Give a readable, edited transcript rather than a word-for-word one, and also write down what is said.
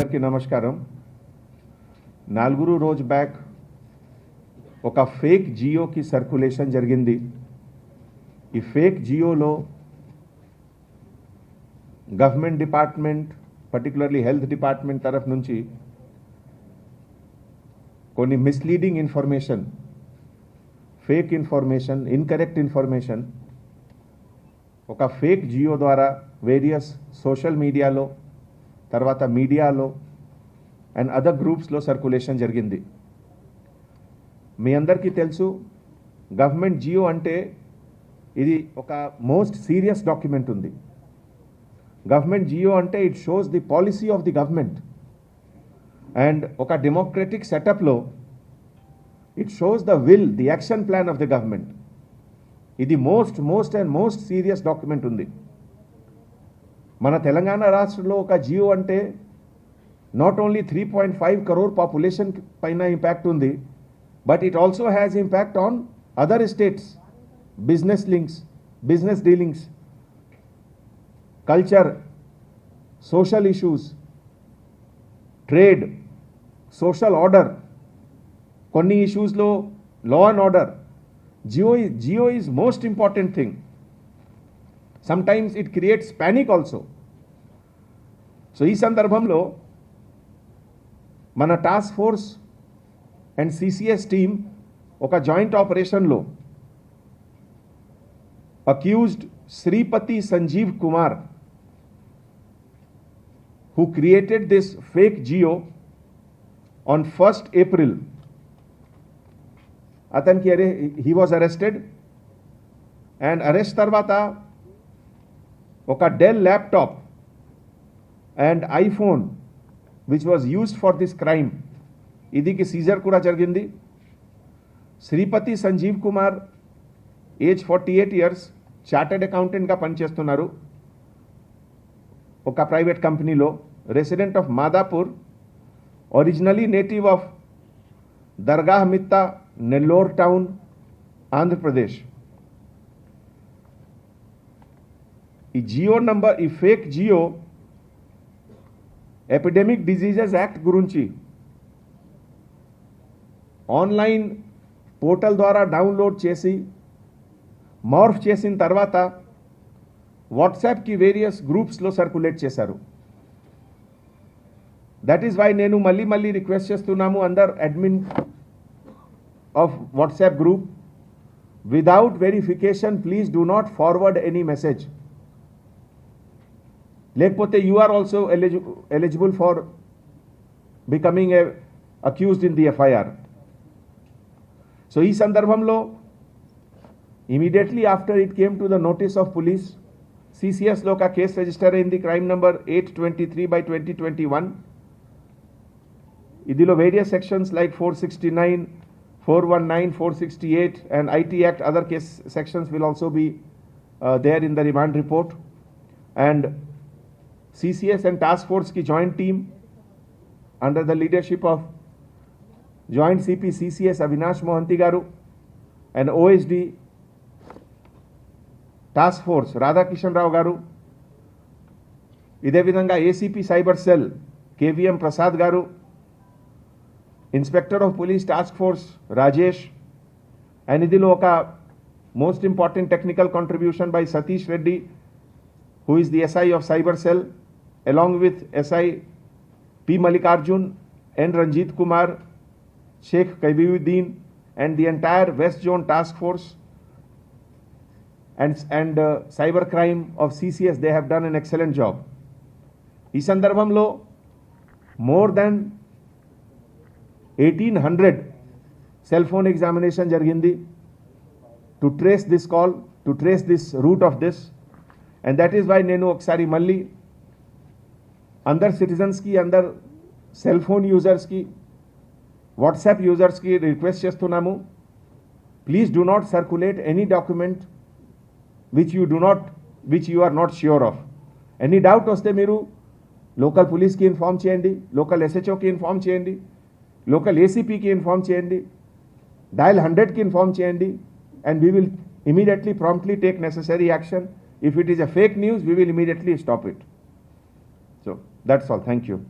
అందరికీ నమస్కారం. 4 రోజు బ్యాక్ ఒక ఫేక్ జియో కి సర్క్యులేషన్ జరిగింది. ఈ ఫేక్ జియోలో government department particularly health department తరఫు నుంచి కొన్ని misleading information, fake information, incorrect information ఒక ఫేక్ జియో ద్వారా వేరియస్ సోషల్ మీడియాలో తర్వాత మీడియాలో అండ్ అదర్ గ్రూప్స్లో సర్క్యులేషన్ జరిగింది. మీ అందరికీ తెలుసు గవర్నమెంట్ జియో అంటే ఇది ఒక మోస్ట్ సీరియస్ డాక్యుమెంట్ ఉంది. గవర్నమెంట్ జియో అంటే it shows the policy of the government and ఒక డెమోక్రటిక్ సెటప్లో it shows the will, the action plan of the government. ఇది మోస్ట్ సీరియస్ డాక్యుమెంట్ ఉంది. మన తెలంగాణ రాష్ట్రంలో ఒక జియో అంటే నాట్ ఓన్లీ 3.5 crore పాపులేషన్ పైన ఇంపాక్ట్ ఉంది, but it also has impact on other states, business links, business dealings, culture, social issues, trade, social order, కొన్ని ఇష్యూస్లో law and order. GO is most important thing. Sometimes it creates panic also. So ఈ సందర్భంలో మన task force and CCS team ఒక joint ఆపరేషన్లో accused Sripathi Sanjeev Kumar who created this fake geo on 1st April, అతనికి he was arrested and arrest తర్వాత ఒక Dell laptop and iPhone which was used for this crime ఇదికి Caesar కూడా జరిగింది. Sripati Sanjeev Kumar age 48 years, chartered అకౌంటెంట్గా పనిచేస్తున్నారు ఒక private కంపెనీలో. Resident of Madhapur, originally native of dargah మిత్తా, Nellore town, Andhra Pradesh. ఈ GO number, ఈ fake Jio epidemic diseases act గురించి ఆన్లైన్ పోర్టల్ ద్వారా డౌన్లోడ్ చేసి మార్ఫ్ చేసిన తర్వాత వాట్సాప్కి వేరియస్ గ్రూప్స్లో సర్క్యులేట్ చేశారు. దట్ ఈస్ వై నేను మళ్ళీ రిక్వెస్ట్ చేస్తున్నాము అందర్ admin of WhatsApp group, without verification please do not forward any message. లేకపోతే you are also eligible for becoming accused in the FIR. So ఈ సందర్భంలో immediately after it came to the notice of police, సిసిఎస్లో ఒక case register అయింది, crime number 823/2021. ఇదిలో various sections like 469, 419, 468 and IT Act, other case sections will also be there in the remand report. And CCS and task force की joint team under the leadership of joint CP CCS Avinash Mohanty garu and OSD task force Radhakishan Rao garu, ఇదే విధంగా ACP cyber cell KVM Prasad garu, inspector of police task force Rajesh, and ఇదిలో ఒక most important technical contribution by Satish Reddy who is the SI of cyber cell, along with SI P Malikarjun and Ranjit Kumar, Sheikh Kabiuddin and the entire West Zone task force and cyber crime of CCS. They have done an excellent job. ఈ సందర్భంలో more than 1800 cell phone examination జరిగింది to trace this call, to trace this root of this. And that is why నేను ఒకసారి మళ్ళీ అందరు సిటిజన్స్కి, అందరు cell phone యూజర్స్కి, వాట్సాప్ యూజర్స్కి రిక్వెస్ట్ చేస్తున్నాము, please do not circulate any document which you are not sure of. Any doubt వస్తే మీరు లోకల్ పోలీస్కి ఇన్ఫార్మ్ చేయండి, లోకల్ SHOకి ఇన్ఫార్మ్ చేయండి, లోకల్ ACPకి ఇన్ఫార్మ్ చేయండి, డయల్ 100కి ఇన్ఫార్మ్ చేయండి, and we will immediately promptly take necessary action. If it is a fake news, we will immediately stop it. So that's all. Thank you.